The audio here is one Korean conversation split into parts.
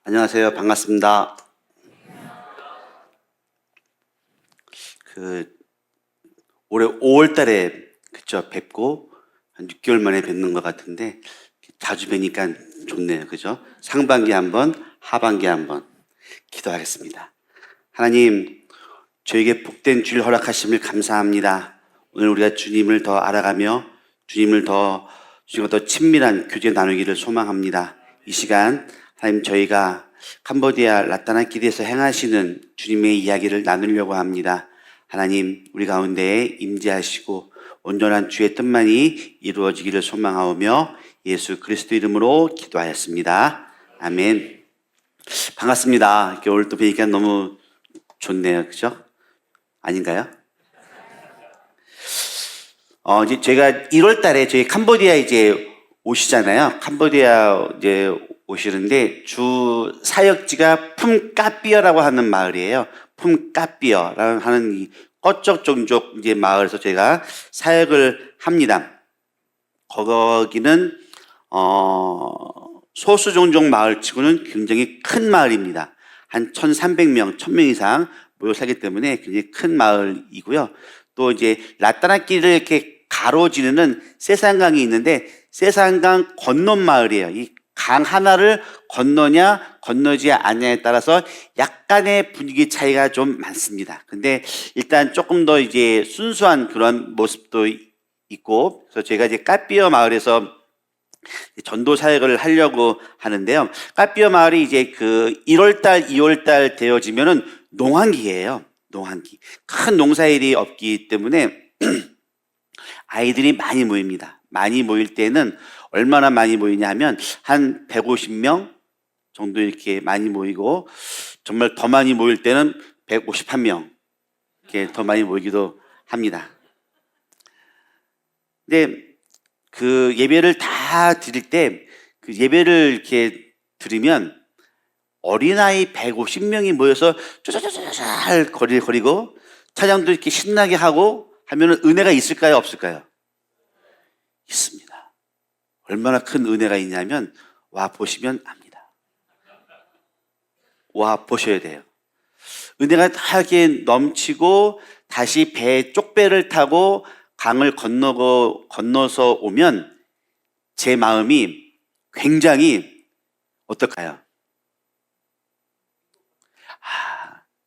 안녕하세요. 반갑습니다. 올해 5월 달에 그쵸 뵙고 한 6개월 만에 뵙는 것 같은데 자주 뵈니까 좋네요. 그죠? 상반기 한번, 하반기 한번 기도하겠습니다. 하나님, 저에게 복된 주일 허락하심을 감사합니다. 오늘 우리가 주님을 더 알아가며 주님과 더 친밀한 교제 나누기를 소망합니다. 이 시간 하나님 저희가 캄보디아 라따나키리에서 행하시는 주님의 이야기를 나누려고 합니다. 하나님 우리 가운데에 임재하시고 온전한 주의 뜻만이 이루어지기를 소망하오며 예수 그리스도 이름으로 기도하였습니다. 아멘. 반갑습니다. 이렇게 오늘 또 뵈니까 너무 좋네요. 그죠? 아닌가요? 이제 제가 1월 달에 저희 캄보디아 이제 오시잖아요. 캄보디아 이제 오시는데 주 사역지가 품까삐어라고 하는 마을이에요. 품까삐어라는 하는 이 꺼쩍 종족 이제 마을에서 제가 사역을 합니다. 거기는 소수 종족 마을치고는 굉장히 큰 마을입니다. 한 1,300명, 1,000명 이상 모여 살기 때문에 굉장히 큰 마을이고요. 또 이제 라따나길을 이렇게 가로지르는 세산강이 있는데 세산강 건넌 마을이에요. 이 강 하나를 건너냐 건너지 않냐에 따라서 약간의 분위기 차이가 좀 많습니다. 근데 일단 조금 더 이제 순수한 그런 모습도 있고, 그래서 제가 이제 까삐어 마을에서 전도 사역을 하려고 하는데요. 까삐어 마을이 이제 그 1월달, 2월달 되어지면은 농한기예요. 농한기. 큰 농사일이 없기 때문에 아이들이 많이 모입니다. 많이 모일 때는 얼마나 많이 모이냐면 한 150명 정도 이렇게 많이 모이고, 정말 더 많이 모일 때는 151명 이렇게 더 많이 모이기도 합니다. 근데 그 예배를 다 드릴 때 그 예배를 이렇게 들으면 어린아이 150명이 모여서 쪼쪼쪼쪼 거리고 찬양도 이렇게 신나게 하고 하면 은혜가 있을까요? 없을까요? 있습니다. 얼마나 큰 은혜가 있냐면 와 보시면 압니다. 와 보셔야 돼요. 은혜가 다 이렇게 넘치고 다시 쪽배를 타고 강을 건너서 오면 제 마음이 굉장히 어떨까요?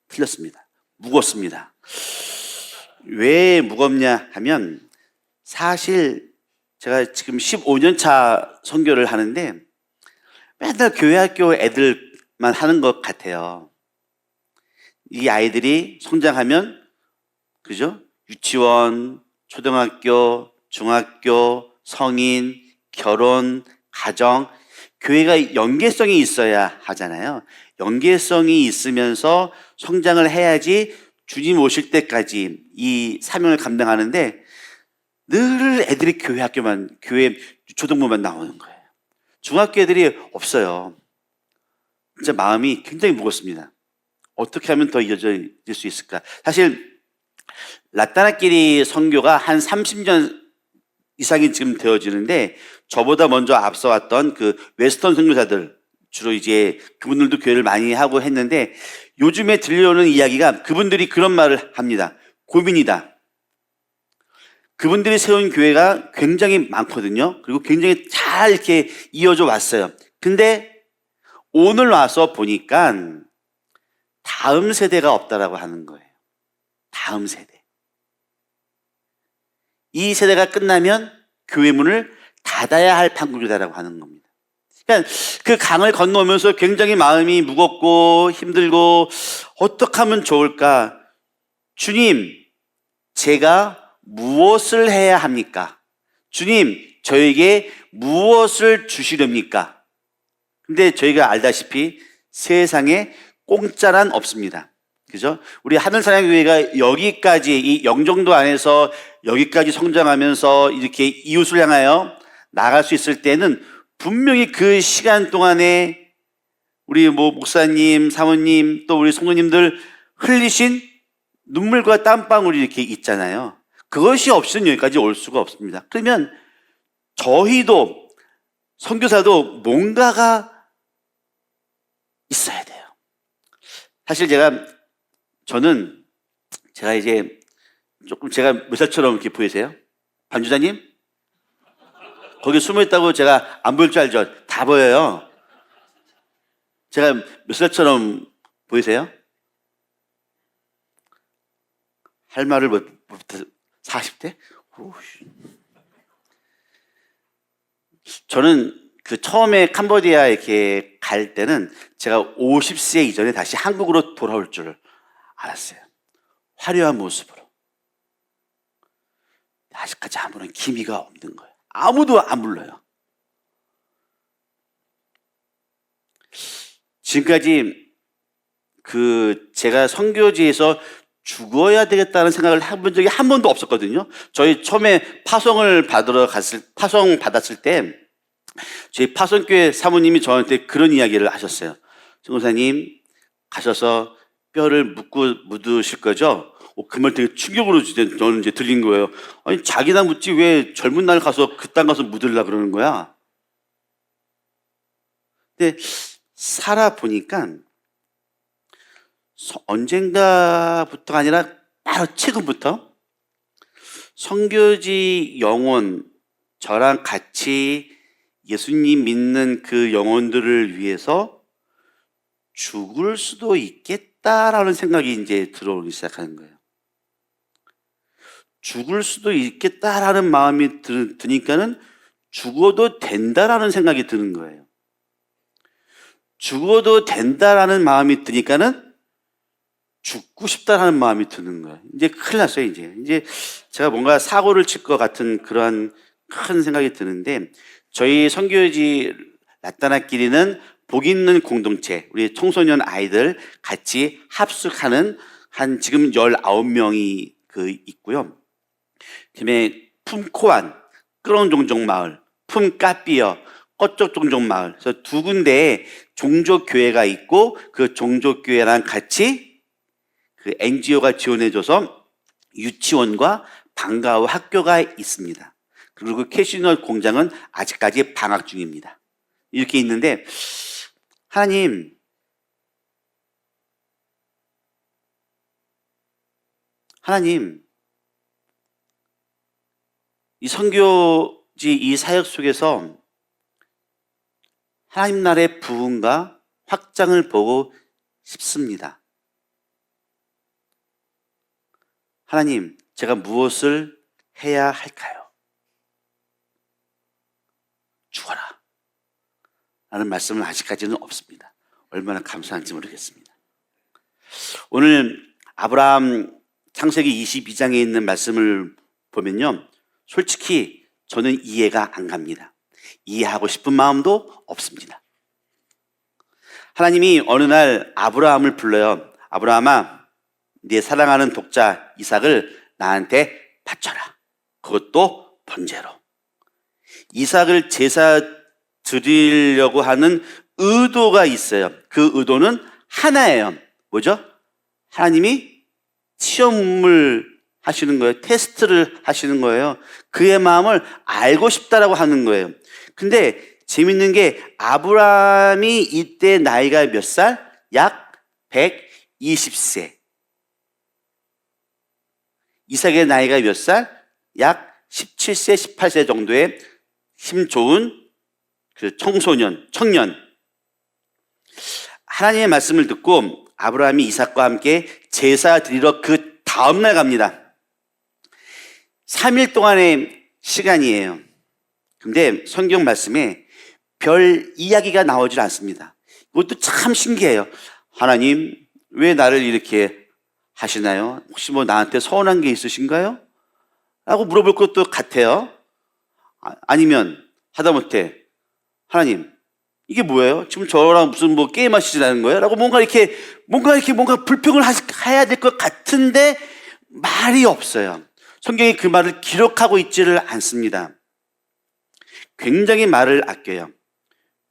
틀렸습니다. 무겁습니다. 왜 무겁냐 하면 사실 제가 지금 15년 차 선교를 하는데 맨날 교회 학교 애들만 하는 것 같아요. 이 아이들이 성장하면 그죠? 유치원, 초등학교, 중학교, 성인, 결혼, 가정, 교회가 연계성이 있어야 하잖아요. 연계성이 있으면서 성장을 해야지 주님 오실 때까지 이 사명을 감당하는데 늘 애들이 교회 초등부만 나오는 거예요. 중학교 애들이 없어요. 진짜 마음이 굉장히 무겁습니다. 어떻게 하면 더 이어질 수 있을까? 사실 라따나끼리 선교가 한 30년 이상이 지금 되어지는데 저보다 먼저 앞서왔던 그 웨스턴 선교사들 주로 이제 그분들도 교회를 많이 하고 했는데 요즘에 들려오는 이야기가 그분들이 그런 말을 합니다. 고민이다. 그분들이 세운 교회가 굉장히 많거든요. 그리고 굉장히 잘 이렇게 이어져 왔어요. 근데 오늘 와서 보니까 다음 세대가 없다라고 하는 거예요. 다음 세대. 이 세대가 끝나면 교회 문을 닫아야 할 판국이다라고 하는 겁니다. 그러니까 그 강을 건너오면서 굉장히 마음이 무겁고 힘들고 어떻게 하면 좋을까? 주님, 제가 무엇을 해야 합니까? 주님, 저에게 무엇을 주시렵니까? 근데 저희가 알다시피 세상에 공짜란 없습니다. 그죠? 우리 하늘사랑교회가 여기까지 이 영종도 안에서 여기까지 성장하면서 이렇게 이웃을 향하여 나갈 수 있을 때는 분명히 그 시간 동안에 우리 목사님, 사모님, 또 우리 성도님들 흘리신 눈물과 땀방울이 이렇게 있잖아요. 그것이 없이는 여기까지 올 수가 없습니다. 그러면 저희도 선교사도 뭔가가 있어야 돼요. 사실 제가 이제 조금 제가 몇 살처럼 이렇게 보이세요? 반주자님? 거기 숨어 있다고 제가 안 보일 줄 알죠? 다 보여요. 제가 몇 살처럼 보이세요? 할 말을 못 40대? 저는 그 처음에 캄보디아 이렇게 갈 때는 제가 50세 이전에 다시 한국으로 돌아올 줄 알았어요. 화려한 모습으로. 아직까지 아무런 기미가 없는 거예요. 아무도 안 불러요. 지금까지 제가 선교지에서 죽어야 되겠다는 생각을 해본 적이 한 번도 없었거든요. 저희 처음에 파송 받았을 때 저희 파송교회 사모님이 저한테 그런 이야기를 하셨어요. 선교사님, 가셔서 뼈를 묻으실 거죠? 그 말 되게 충격으로 저는 이제 들린 거예요. 아니, 자기나 묻지 왜 젊은 날 가서 그 땅 가서 묻으려 그러는 거야? 근데 살아보니까 언젠가부터가 아니라 바로 최근부터 선교지 영혼, 저랑 같이 예수님 믿는 그 영혼들을 위해서 죽을 수도 있겠다라는 생각이 이제 들어오기 시작하는 거예요. 죽을 수도 있겠다라는 마음이 드니까는 죽어도 된다라는 생각이 드는 거예요. 죽어도 된다라는 마음이 드니까는 죽고 싶다라는 마음이 드는 거예요. 이제 큰일 났어요, 이제 제가 뭔가 사고를 칠 것 같은 그러한 큰 생각이 드는데, 저희 선교지 라따나끼리는 복 있는 공동체, 우리 청소년 아이들 같이 합숙하는 지금 19명이 있고요. 그다음에 품코안, 끄렁종종 마을, 품까삐어, 꺼쪽종종 마을, 그래서 두 군데에 종족교회가 있고 그 종족교회랑 같이 그 NGO가 지원해줘서 유치원과 방과후 학교가 있습니다. 그리고 캐시넛 공장은 아직까지 방학 중입니다. 이렇게 있는데, 하나님, 이 선교지 이 사역 속에서 하나님 나라의 부흥과 확장을 보고 싶습니다. 하나님, 제가 무엇을 해야 할까요? 죽어라 라는 말씀은 아직까지는 없습니다. 얼마나 감사한지 모르겠습니다. 오늘 아브라함 창세기 22장에 있는 말씀을 보면요, 솔직히 저는 이해가 안 갑니다. 이해하고 싶은 마음도 없습니다. 하나님이 어느 날 아브라함을 불러요. 아브라함아, 네 사랑하는 독자 이삭을 나한테 바쳐라. 그것도 번제로. 이삭을 제사 드리려고 하는 의도가 있어요. 그 의도는 하나예요. 뭐죠? 하나님이 시험을 하시는 거예요. 테스트를 하시는 거예요. 그의 마음을 알고 싶다라고 하는 거예요. 근데 재밌는 게 아브라함이 이때 나이가 몇 살? 약 120세. 이삭의 나이가 몇 살? 약 17세, 18세 정도의 힘 좋은 그 청년. 하나님의 말씀을 듣고 아브라함이 이삭과 함께 제사 드리러 그 다음날 갑니다. 3일 동안의 시간이에요. 근데 성경 말씀에 별 이야기가 나오질 않습니다. 이것도 참 신기해요. 하나님, 왜 나를 이렇게 하시나요? 혹시 뭐 나한테 서운한 게 있으신가요? 라고 물어볼 것도 같아요. 아니면 하다못해 하나님, 이게 뭐예요? 지금 저랑 무슨 뭐 게임 하시라는 거예요? 라고 뭔가 불평을 해야 될 것 같은데 말이 없어요. 성경이 그 말을 기록하고 있지를 않습니다. 굉장히 말을 아껴요.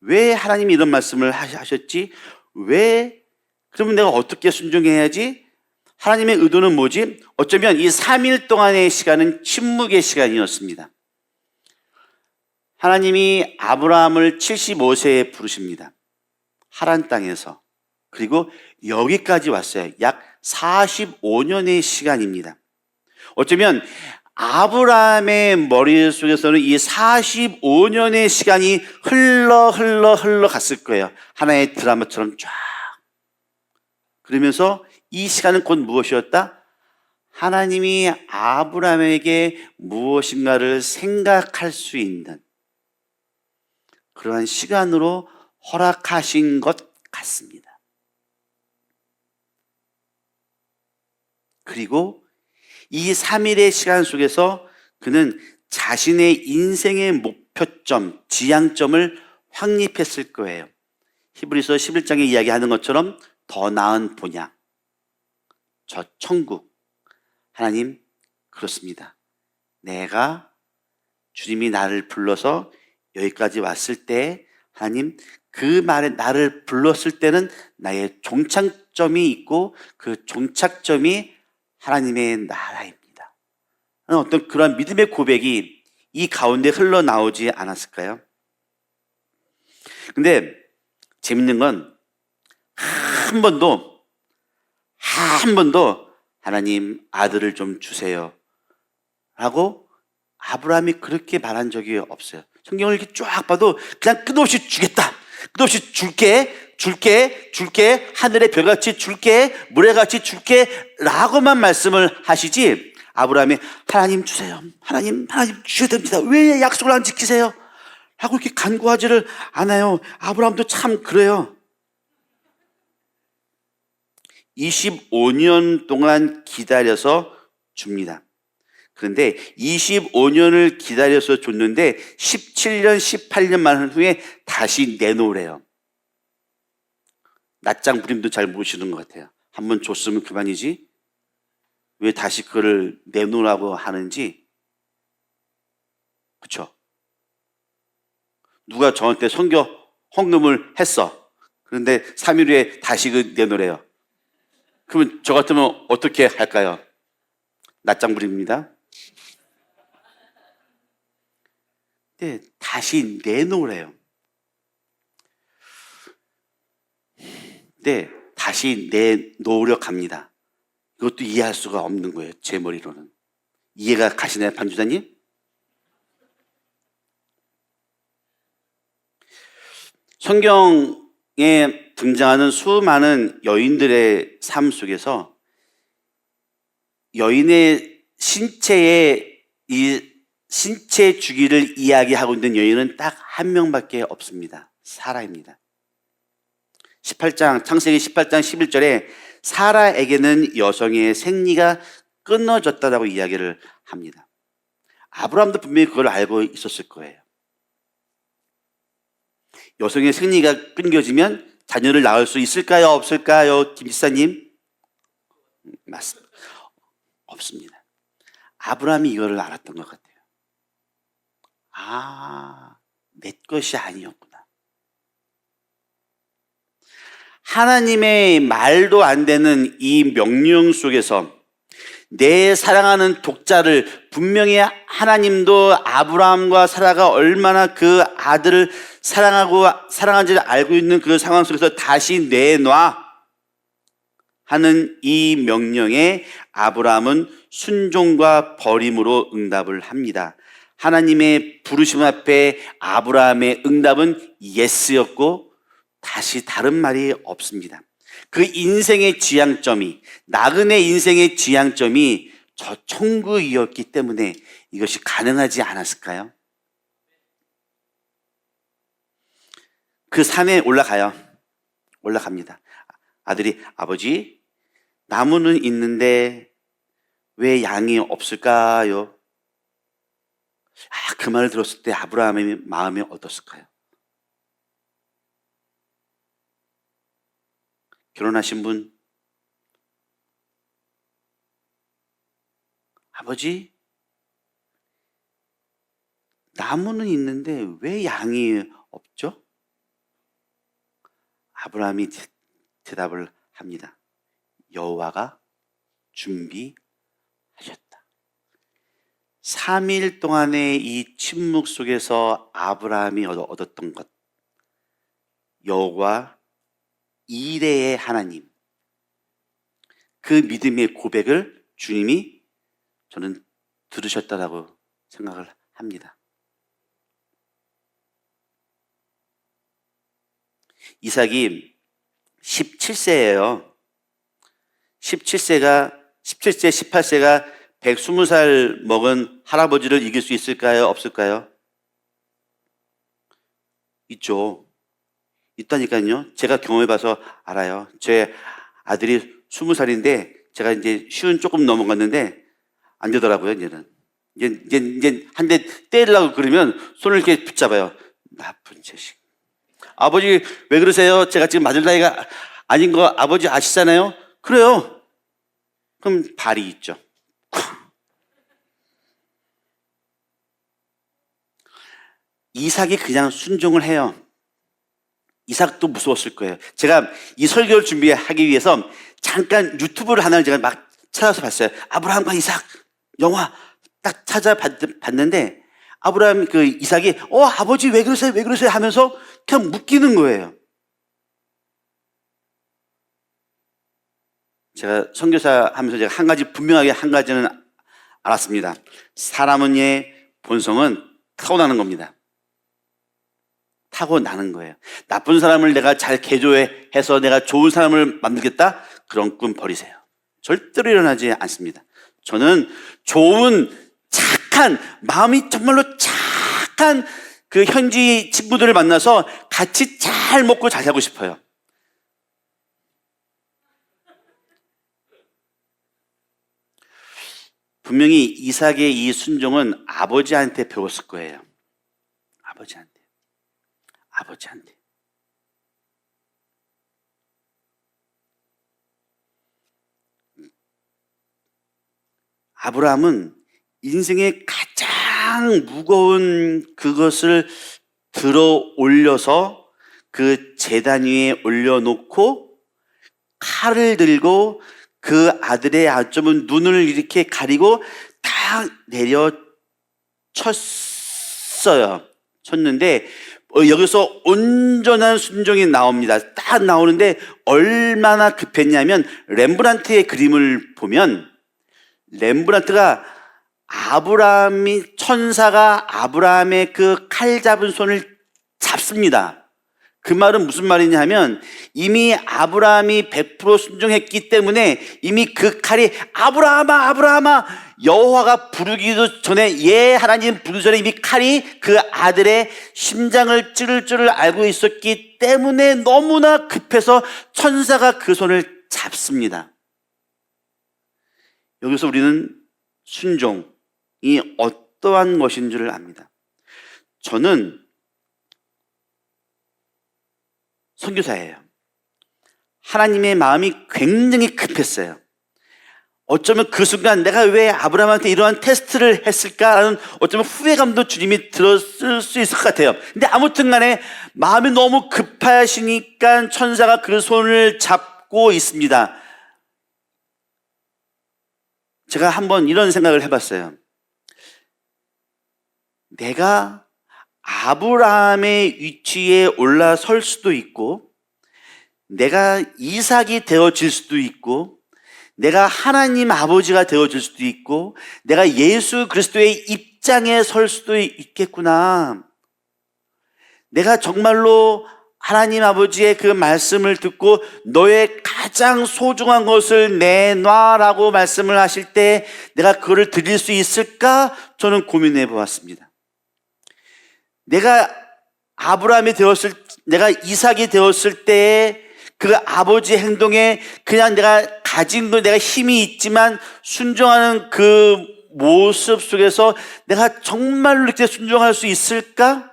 왜 하나님이 이런 말씀을 하셨지? 그러면 내가 어떻게 순종해야지? 하나님의 의도는 뭐지? 어쩌면 이 3일 동안의 시간은 침묵의 시간이었습니다. 하나님이 아브라함을 75세에 부르십니다. 하란 땅에서 그리고 여기까지 왔어요. 약 45년의 시간입니다. 어쩌면 아브라함의 머릿속에서는 이 45년의 시간이 흘러 갔을 거예요. 하나의 드라마처럼 쫙. 그러면서 이 시간은 곧 무엇이었다? 하나님이 아브라함에게 무엇인가를 생각할 수 있는 그러한 시간으로 허락하신 것 같습니다. 그리고 이 3일의 시간 속에서 그는 자신의 인생의 목표점, 지향점을 확립했을 거예요. 히브리서 11장에 이야기하는 것처럼 더 나은 본향, 저 천국. 하나님, 그렇습니다. 내가 주님이 나를 불러서 여기까지 왔을 때 하나님, 그 말에 나를 불렀을 때는 나의 종착점이 있고 그 종착점이 하나님의 나라입니다. 어떤 그런 믿음의 고백이 이 가운데 흘러나오지 않았을까요? 근데 재밌는 건 한 번도 하나님 아들을 좀 주세요 라고 아브라함이 그렇게 말한 적이 없어요. 성경을 이렇게 쫙 봐도 그냥 끝없이 주겠다, 끝없이 줄게, 하늘의 별같이 줄게, 모래같이 줄게 라고만 말씀을 하시지, 아브라함이 하나님 주세요, 하나님 주셔야 됩니다, 왜 약속을 안 지키세요? 하고 이렇게 간구하지를 않아요. 아브라함도 참 그래요. 25년 동안 기다려서 줍니다. 그런데 25년을 기다려서 줬는데 17년, 18년 만 후에 다시 내놓으래요. 낯장 부림도 잘 모르시는 것 같아요. 한번 줬으면 그만이지 왜 다시 그걸 내놓으라고 하는지. 그렇죠? 누가 저한테 선교 헌금을 했어. 그런데 3일 후에 다시 그 내놓으래요. 그러면 저 같으면 어떻게 할까요? 낯장 부립니다. 네, 다시 내놓으래요. 네, 다시 내놓으려 갑니다. 이것도 이해할 수가 없는 거예요. 제 머리로는. 이해가 가시나요, 반주자님? 성경에 등장하는 수많은 여인들의 삶 속에서 여인의 신체 주기를 이야기하고 있는 여인은 딱 한 명밖에 없습니다. 사라입니다. 창세기 18장 11절에 사라에게는 여성의 생리가 끊어졌다라고 이야기를 합니다. 아브라함도 분명히 그걸 알고 있었을 거예요. 여성의 생리가 끊겨지면 자녀를 낳을 수 있을까요? 없을까요? 김지사님? 맞습니다. 없습니다. 아브라함이 이거를 알았던 것 같아요. 내 것이 아니었구나. 하나님의 말도 안 되는 이 명령 속에서 내 사랑하는 독자를, 분명히 하나님도 아브라함과 사라가 얼마나 그 아들을 사랑한지를 알고 있는 그 상황 속에서 다시 내놔 하는 이 명령에 아브라함은 순종과 버림으로 응답을 합니다. 하나님의 부르심 앞에 아브라함의 응답은 예스였고 다시 다른 말이 없습니다. 그 인생의 지향점이, 나그네 인생의 지향점이 저 천국이었기 때문에 이것이 가능하지 않았을까요? 그 산에 올라갑니다. 아들이, 아버지, 나무는 있는데 왜 양이 없을까요? 그 말을 들었을 때 아브라함의 마음이 어떻을까요? 결혼하신 분, 아버지, 나무는 있는데 왜 양이 없죠? 아브라함이 대답을 합니다. 여호와가 준비하셨다. 3일 동안의 이 침묵 속에서 아브라함이 얻었던 것, 여호와 이레의 하나님, 그 믿음의 고백을 주님이 저는 들으셨다라고 생각을 합니다. 이삭이 17세예요. 17세, 18세가 120살 먹은 할아버지를 이길 수 있을까요? 없을까요? 있죠. 있다니까요. 제가 경험해봐서 알아요. 제 아들이 20살인데 제가 이제 쉬운 조금 넘어갔는데 안 되더라고요, 이제는. 이제 한 대 때리려고 그러면 손을 이렇게 붙잡아요. 나쁜 자식. 아버지, 왜 그러세요? 제가 지금 맞을 나이가 아닌 거 아버지 아시잖아요? 그래요. 그럼 발이 있죠. 이삭이 그냥 순종을 해요. 이삭도 무서웠을 거예요. 제가 이 설교를 준비하기 위해서 잠깐 유튜브를 하나를 제가 막 찾아서 봤어요. 아브라함과 이삭 영화 딱 찾아봤는데 아브라함 그 이삭이 아버지 왜 그러세요? 왜 그러세요? 하면서 그냥 묶이는 거예요. 제가 선교사 하면서 제가 한 가지 분명하게 한 가지는 알았습니다. 사람의 본성은 타고나는 겁니다. 타고나는 거예요. 나쁜 사람을 내가 잘 개조해서 내가 좋은 사람을 만들겠다? 그런 꿈 버리세요. 절대로 일어나지 않습니다. 저는 좋은 착한 마음이 정말로 착한 그 현지 친구들을 만나서 같이 잘 먹고 잘 살고 싶어요. 분명히 이삭의 이 순종은 아버지한테 배웠을 거예요. 아버지한테. 아브라함은 인생의 가장 무거운 그것을 들어 올려서 그 제단 위에 올려놓고 칼을 들고 그 아들의 아점은 눈을 이렇게 가리고 딱 내려 쳤는데 여기서 온전한 순종이 나옵니다. 딱 나오는데 얼마나 급했냐면 렘브란트의 그림을 보면 렘브란트가 천사가 아브라함의 그 칼 잡은 손을 잡습니다. 그 말은 무슨 말이냐 하면 이미 아브라함이 100% 순종했기 때문에 이미 그 칼이 아브라함아 여호와가 부르기도 전에 하나님 부르기 전에 이미 칼이 그 아들의 심장을 찌를 줄을 알고 있었기 때문에 너무나 급해서 천사가 그 손을 잡습니다. 여기서 우리는 순종이 어떠한 것인 줄을 압니다. 저는 선교사예요. 하나님의 마음이 굉장히 급했어요. 어쩌면 그 순간 내가 왜 아브라함한테 이러한 테스트를 했을까라는 어쩌면 후회감도 주님이 들었을 수 있을 것 같아요. 근데 아무튼 간에 마음이 너무 급하시니까 천사가 그 손을 잡고 있습니다. 제가 한번 이런 생각을 해봤어요. 내가 아브라함의 위치에 올라설 수도 있고 내가 이삭이 되어질 수도 있고 내가 하나님 아버지가 되어질 수도 있고 내가 예수 그리스도의 입장에 설 수도 있겠구나. 내가 정말로 하나님 아버지의 그 말씀을 듣고 너의 가장 소중한 것을 내놔라고 말씀을 하실 때 내가 그거를 드릴 수 있을까? 저는 고민해 보았습니다. 내가 내가 이삭이 되었을 때에 그 아버지의 행동에 그냥 내가 가진 거 내가 힘이 있지만 순종하는 그 모습 속에서 내가 정말로 이렇게 순종할 수 있을까?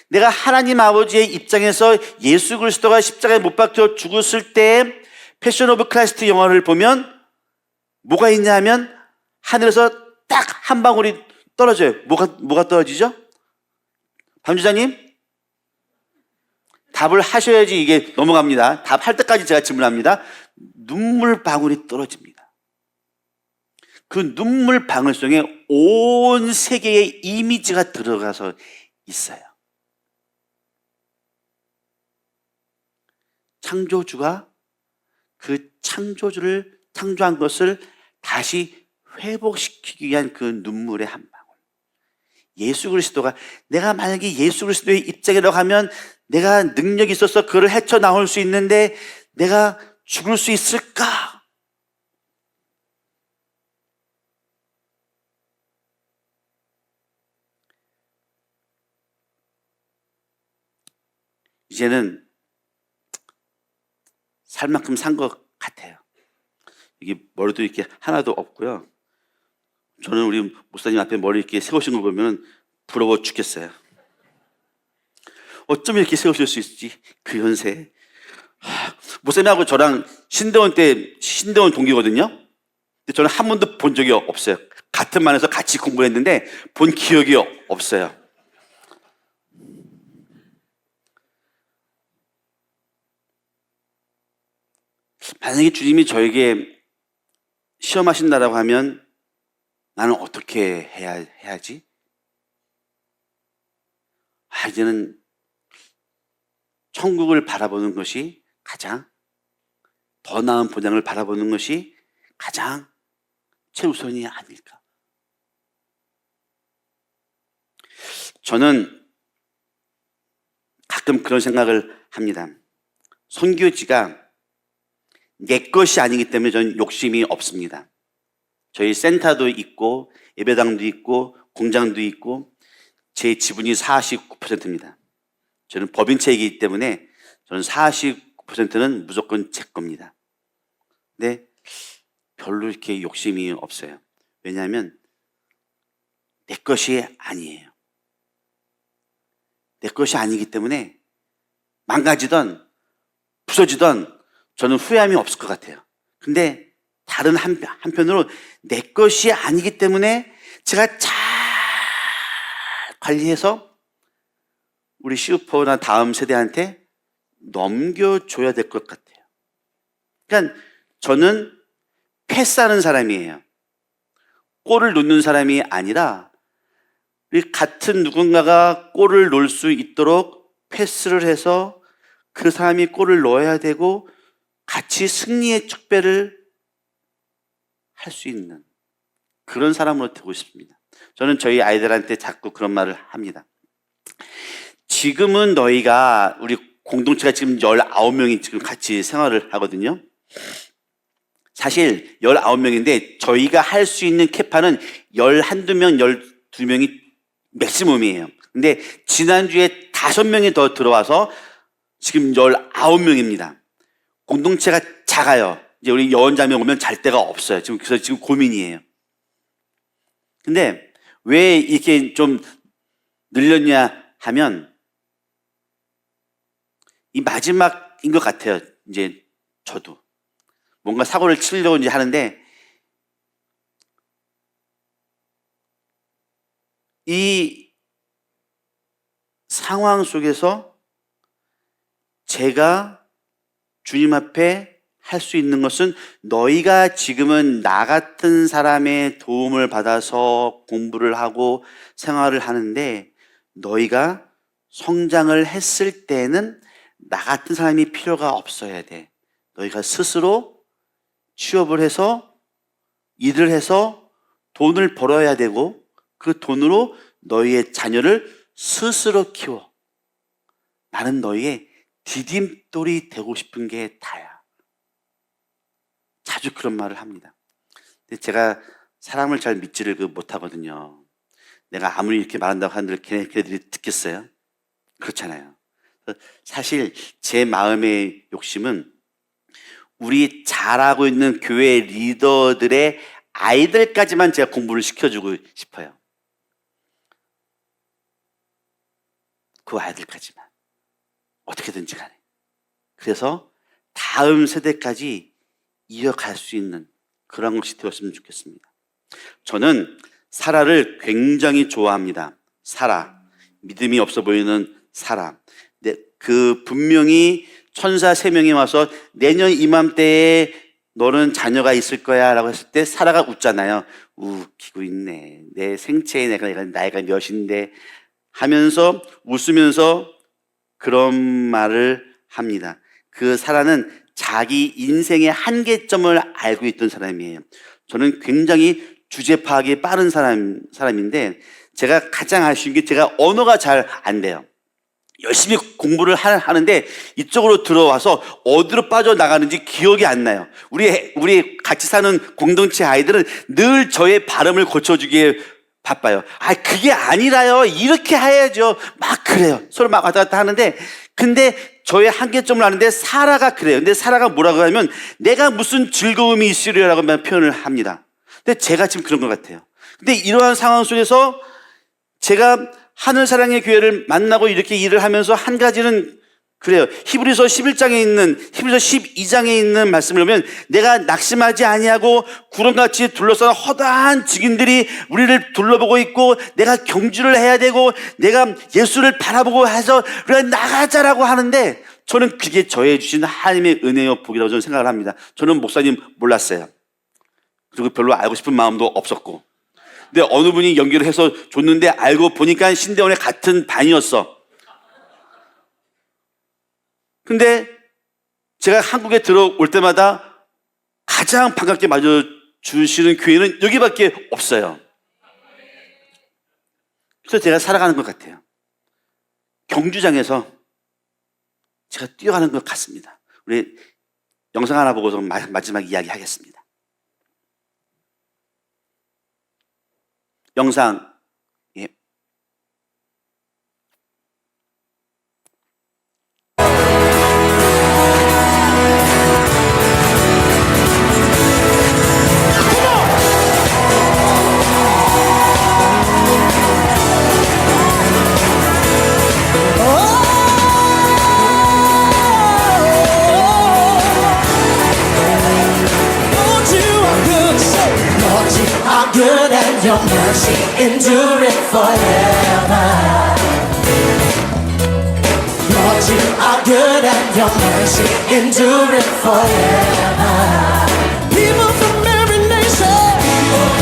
내가 하나님 아버지의 입장에서 예수 그리스도가 십자가에 못 박혀 죽었을 때 패션 오브 크라이스트 영화를 보면 뭐가 있냐 하면 하늘에서 딱 한 방울이 떨어져요. 뭐가 떨어지죠? 밤주자님? 답을 하셔야지 이게 넘어갑니다. 답할 때까지 제가 질문합니다. 눈물 방울이 떨어집니다. 그 눈물 방울 속에 온 세계의 이미지가 들어가서 있어요. 창조주가 그 창조한 것을 다시 회복시키기 위한 그 눈물의 한 방울. 예수 그리스도가, 내가 만약에 예수 그리스도의 입장이라고 하면 내가 능력이 있어서 그를 헤쳐나올 수 있는데 내가 죽을 수 있을까? 이제는 살 만큼 산 것 같아요. 이게 머리도 이렇게 하나도 없고요. 저는 우리 목사님 앞에 머리 이렇게 세우신 거 보면 부러워 죽겠어요. 어쩜 이렇게 세우실 수 있지? 그 연세에. 목사님하고 저랑 신대원 동기거든요. 근데 저는 한 번도 본 적이 없어요. 같은 반에서 같이 공부를 했는데 본 기억이 없어요. 만약에 주님이 저에게 시험하신다라고 하면 나는 어떻게 해야지? 이제는 천국을 바라보는 것이 가장 더 나은 본향을 바라보는 것이 가장 최우선이 아닐까. 저는 가끔 그런 생각을 합니다. 선교지가 내 것이 아니기 때문에 저는 욕심이 없습니다. 저희 센터도 있고 예배당도 있고 공장도 있고 제 지분이 49%입니다. 저는 법인체이기 때문에 저는 49%는 무조건 제 겁니다. 근데 별로 이렇게 욕심이 없어요. 왜냐하면 내 것이 아니에요. 내 것이 아니기 때문에 망가지던 부서지던 저는 후회함이 없을 것 같아요. 근데 다른 한편으로 내 것이 아니기 때문에 제가 잘 관리해서 우리 슈퍼나 다음 세대한테 넘겨줘야 될 것 같아요. 그러니까 저는 패스하는 사람이에요. 골을 놓는 사람이 아니라 같은 누군가가 골을 놓을 수 있도록 패스를 해서 그 사람이 골을 넣어야 되고 같이 승리의 축배를 할 수 있는 그런 사람으로 되고 싶습니다. 저는 저희 아이들한테 자꾸 그런 말을 합니다. 지금은 너희가, 우리 공동체가 지금 19명이 지금 같이 생활을 하거든요. 사실 19명인데 저희가 할 수 있는 캐파는 11명, 12명이 맥시멈이에요. 근데 지난주에 5명이 더 들어와서 지금 19명입니다. 공동체가 작아요. 이제 우리 여원자매 오면 잘 데가 없어요. 그래서 지금 고민이에요. 근데 왜 이렇게 좀 늘렸냐 하면 이 마지막인 것 같아요. 이제 저도 뭔가 사고를 치려고 이제 하는데 이 상황 속에서 제가 주님 앞에 할 수 있는 것은 너희가 지금은 나 같은 사람의 도움을 받아서 공부를 하고 생활을 하는데 너희가 성장을 했을 때는 나 같은 사람이 필요가 없어야 돼. 너희가 스스로 취업을 해서 일을 해서 돈을 벌어야 되고 그 돈으로 너희의 자녀를 스스로 키워. 나는 너희의 디딤돌이 되고 싶은 게 다야. 자주 그런 말을 합니다. 근데 제가 사람을 잘 믿지를 못하거든요. 내가 아무리 이렇게 말한다고 하는데 걔네들이 듣겠어요? 그렇잖아요. 사실 제 마음의 욕심은 우리 잘하고 있는 교회 리더들의 아이들까지만 제가 공부를 시켜주고 싶어요. 그 아이들까지만. 어떻게든지 간에. 그래서 다음 세대까지 이어갈 수 있는 그런 것이 되었으면 좋겠습니다. 저는 사라를 굉장히 좋아합니다. 사라. 믿음이 없어 보이는 사라. 그 분명히 천사 3명이 와서 내년 이맘때에 너는 자녀가 있을 거야 라고 했을 때 사라가 웃잖아요. 웃기고 있네. 내 생체에 내가 나이가 몇인데 하면서 웃으면서 그런 말을 합니다. 그 사라는 자기 인생의 한계점을 알고 있던 사람이에요. 저는 굉장히 주제 파악이 빠른 사람인데 제가 가장 아쉬운 게 제가 언어가 잘 안 돼요. 열심히 공부를 하는데 이쪽으로 들어와서 어디로 빠져나가는지 기억이 안 나요. 우리 같이 사는 공동체 아이들은 늘 저의 발음을 고쳐주기에 바빠요. 그게 아니라요. 이렇게 해야죠. 막 그래요. 서로 막 왔다 갔다 하는데, 근데 저의 한계점을 아는데 사라가 그래요. 근데 사라가 뭐라고 하면 내가 무슨 즐거움이 있으리라고 표현을 합니다. 근데 제가 지금 그런 것 같아요. 근데 이러한 상황 속에서 제가 하늘사랑의 교회를 만나고 이렇게 일을 하면서 한 가지는 그래요. 히브리서 12장에 있는 말씀을 보면 내가 낙심하지 아니하고 구름같이 둘러싼 허다한 증인들이 우리를 둘러보고 있고 내가 경주를 해야 되고 내가 예수를 바라보고 해서 우리가 나가자라고 하는데 저는 그게 저에 주신 하나님의 은혜요 복이라고 저는 생각을 합니다. 저는 목사님 몰랐어요. 그리고 별로 알고 싶은 마음도 없었고, 근데 어느 분이 연결을 해서 줬는데 알고 보니까 신대원의 같은 반이었어. 근데 제가 한국에 들어올 때마다 가장 반갑게 맞아주시는 교회는 여기밖에 없어요. 그래서 제가 살아가는 것 같아요. 경주장에서 제가 뛰어가는 것 같습니다. 우리 영상 하나 보고서 마지막 이야기 하겠습니다. 영상, 예. Good and your mercy endureth forever. Lord, you are good and your mercy endureth forever. People from every nation, yeah,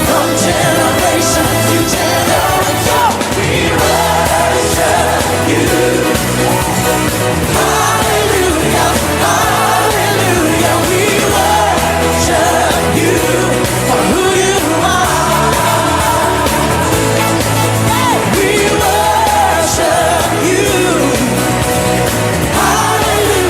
from generation to generation, we worship you. Hallelujah, hallelujah, we worship you for who you are. We worship you. Hallelujah.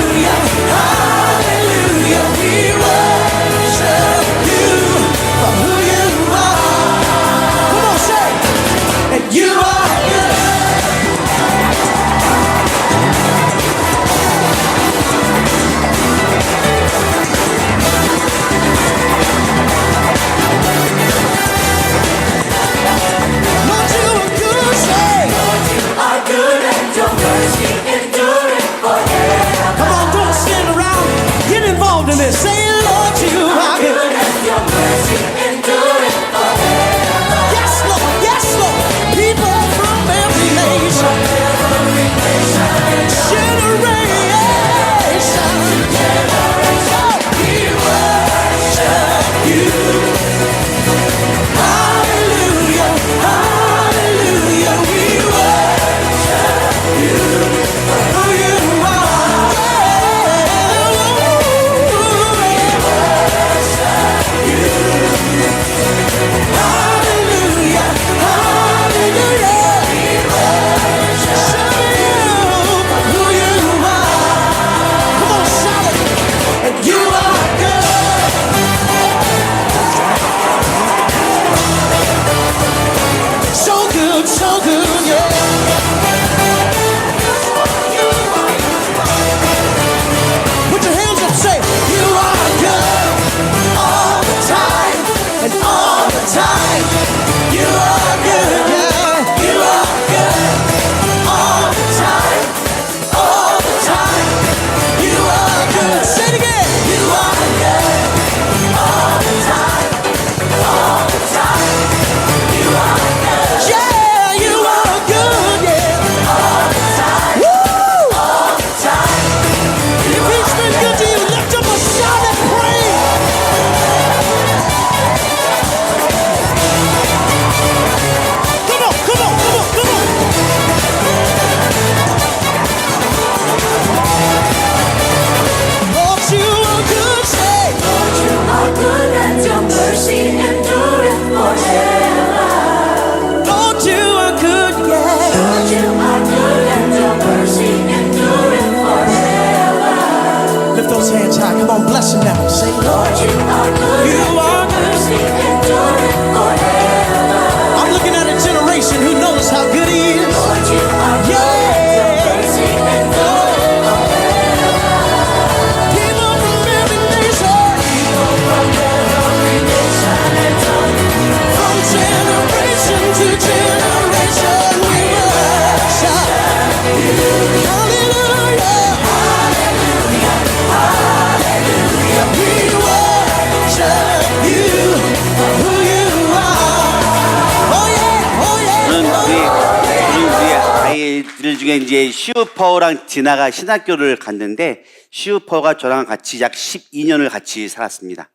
중에 이제 슈퍼랑 디나가 신학교를 갔는데 슈퍼가 저랑 같이 약 12년을 같이 살았습니다.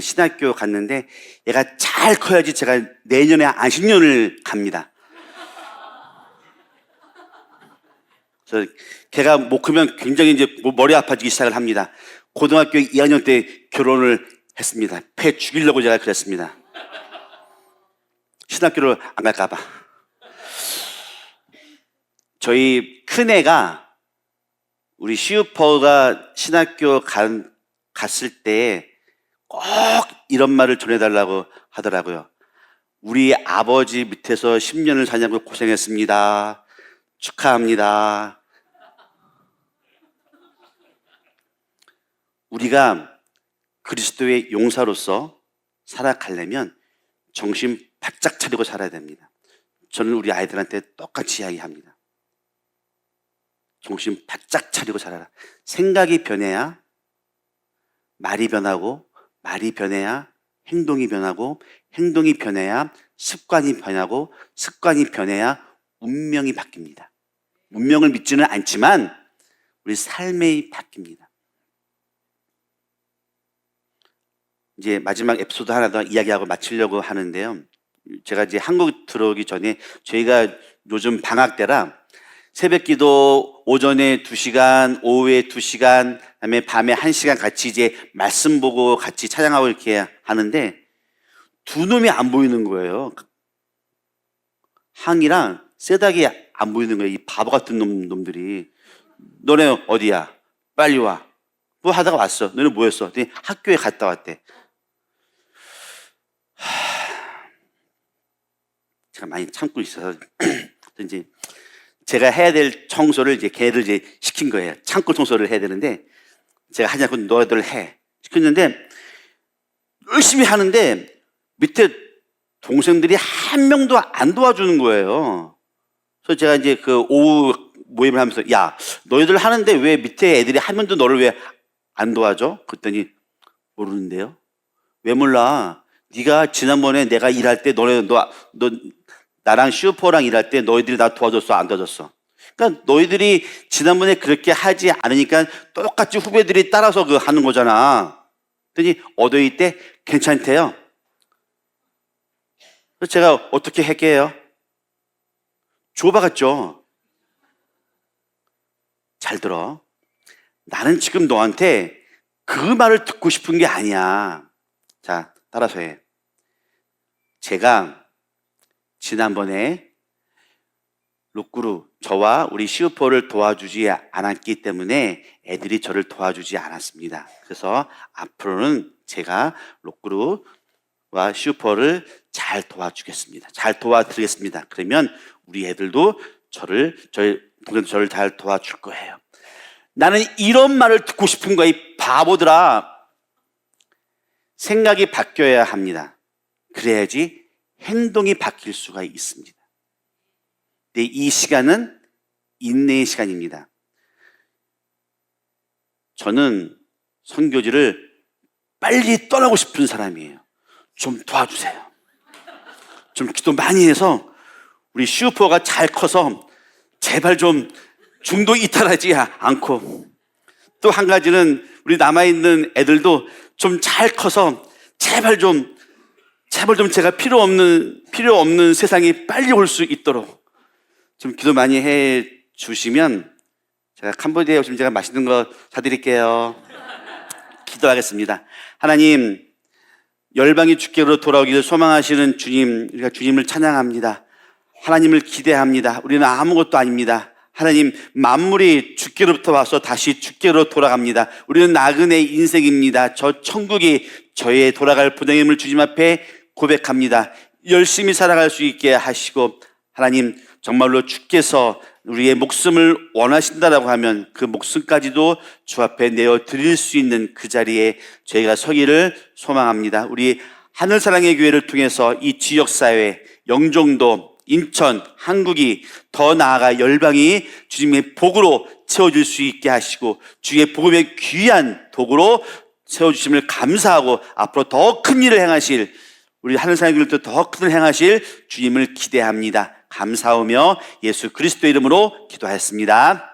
신학교 갔는데 얘가 잘 커야지 제가 내년에 안식년을 갑니다. 그래서 걔가 못 크면 굉장히 이제 머리 아파지기 시작을 합니다. 고등학교 2학년 때 결혼을 했습니다. 패 죽이려고 제가 그랬습니다. 신학교를 안 갈까봐. 저희 큰애가 우리 슈퍼가 신학교 갔을 때 꼭 이런 말을 전해달라고 하더라고요. 우리 아버지 밑에서 10년을 사냐고 고생했습니다. 축하합니다. 우리가 그리스도의 용사로서 살아가려면 정신 바짝 차리고 살아야 됩니다. 저는 우리 아이들한테 똑같이 이야기합니다. 정신 바짝 차리고 살아라. 생각이 변해야 말이 변하고, 말이 변해야 행동이 변하고, 행동이 변해야 습관이 변하고, 습관이 변해야 운명이 바뀝니다. 운명을 믿지는 않지만 우리 삶이 바뀝니다. 이제 마지막 에피소드 하나 더 이야기하고 마치려고 하는데요. 제가 이제 한국 들어오기 전에 저희가 요즘 방학 때라 새벽 기도 오전에 2시간, 오후에 2시간, 그다음에 밤에 1시간 같이 이제 말씀 보고 같이 찬양하고 이렇게 하는데 두 놈이 안 보이는 거예요. 항이랑 세닥이 안 보이는 거예요. 이 바보 같은 놈들이. 너네 어디야? 빨리 와. 뭐 하다가 왔어. 너네 뭐 했어? 학교에 갔다 왔대. 제가 많이 참고 있어서 이제 제가 해야 될 청소를 이제 걔를 이제 시킨 거예요. 창고 청소를 해야 되는데 제가 하냐고 너희들 해 시켰는데 열심히 하는데 밑에 동생들이 한 명도 안 도와주는 거예요. 그래서 제가 이제 그 오후 모임을 하면서 야 너희들 하는데 왜 밑에 애들이 한 명도 너를 왜 안 도와줘? 그랬더니 모르는데요. 왜 몰라? 네가 지난번에 내가 일할 때 너 나랑 슈퍼랑 일할 때 너희들이 나 도와줬어? 안 도와줬어? 그러니까 너희들이 지난번에 그렇게 하지 않으니까 똑같이 후배들이 따라서 하는 거잖아. 그랬더니 어도이 때 괜찮대요. 그래서 제가 어떻게 할게요? 줘봐갔죠. 잘 들어. 나는 지금 너한테 그 말을 듣고 싶은 게 아니야. 자, 따라서 해. 제가 지난번에 록구루 저와 우리 슈퍼를 도와주지 않았기 때문에 애들이 저를 도와주지 않았습니다. 그래서 앞으로는 제가 록구루와 슈퍼를 잘 도와주겠습니다. 잘 도와드리겠습니다. 그러면 우리 애들도 저희 동생도 저를 잘 도와줄 거예요. 나는 이런 말을 듣고 싶은 거야. 이 바보들아. 생각이 바뀌어야 합니다. 그래야지 행동이 바뀔 수가 있습니다. 근데 이 시간은 인내의 시간입니다. 저는 선교지를 빨리 떠나고 싶은 사람이에요. 좀 도와주세요. 좀 기도 많이 해서 우리 슈퍼가 잘 커서 제발 좀 중도 이탈하지 않고, 또 한 가지는 우리 남아있는 애들도 좀 잘 커서 제발 좀 제가 필요 없는 세상이 빨리 올 수 있도록 좀 기도 많이 해 주시면 제가 캄보디아에 오시면 제가 맛있는 거 사드릴게요. 기도하겠습니다. 하나님, 열방이 주께로 돌아오기를 소망하시는 주님, 우리가 주님을 찬양합니다. 하나님을 기대합니다. 우리는 아무것도 아닙니다. 하나님, 만물이 주께로부터 와서 다시 주께로 돌아갑니다. 우리는 나그네 인생입니다. 저 천국이 저의 돌아갈 보장임을 주님 앞에 고백합니다. 열심히 살아갈 수 있게 하시고, 하나님 정말로 주께서 우리의 목숨을 원하신다라고 하면 그 목숨까지도 주 앞에 내어 드릴 수 있는 그 자리에 저희가 서기를 소망합니다. 우리 하늘사랑의 교회를 통해서 이 지역사회, 영종도, 인천, 한국이 더 나아가 열방이 주님의 복으로 채워줄 수 있게 하시고 주의 복음의 귀한 도구로 세워주심을 감사하고 앞으로 더 큰 일을 행하실, 우리 하늘사랑의 교회를 더 큰 일을 행하실 주님을 기대합니다. 감사하며 예수 그리스도 이름으로 기도하였습니다.